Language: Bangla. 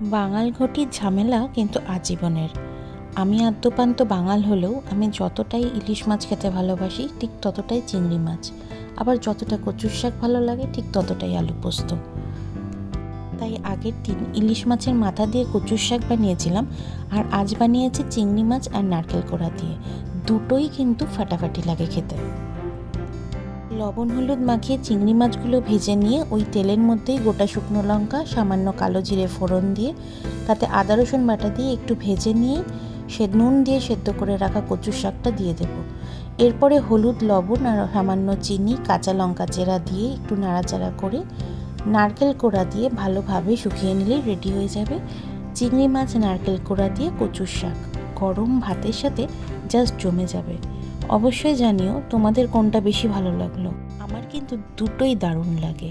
বাঙাল ঘটির ঝামেলা কিন্তু আজীবনের। আমি আদ্যোপান্ত বাঙাল হলেও আমি যতটাই ইলিশ মাছ খেতে ভালোবাসি ঠিক ততটাই চিংড়ি মাছ, আবার যতটা কচুর শাক ভালো লাগে ঠিক ততটাই আলু পোস্ত। তাই আগের দিন ইলিশ মাছের মাথা দিয়ে কচুর শাক বানিয়েছিলাম, আর আজ বানিয়েছি চিংড়ি মাছ আর নারকেল কোড়া দিয়ে। দুটোই কিন্তু ফাটাফাটি লাগে খেতে। লবণ হলুদ মাখিয়ে চিংড়ি মাছগুলো ভেজে নিয়ে ওই তেলের মধ্যেই গোটা শুকনো লঙ্কা, সামান্য কালো জিরে ফোড়ন দিয়ে তাতে আদা রসুন বাটা দিয়ে একটু ভেজে নিয়ে নুন দিয়ে সেদ্ধ করে রাখা কচুর শাকটা দিয়ে দেব। এরপরে হলুদ, লবণ আর সামান্য চিনি, কাঁচা লঙ্কা চেরা দিয়ে একটু নাড়াচাড়া করে নারকেল কোড়া দিয়ে ভালোভাবে শুকিয়ে নিলেই রেডি হয়ে যাবে চিংড়ি মাছ নারকেল কোড়া দিয়ে কচুর শাক। গরম ভাতের সাথে জাস্ট জমে যাবে। অবশ্যই জানিও তোমাদের কোনটা বেশি ভালো লাগলো। আমার কিন্তু দুটোই দারুণ লাগে।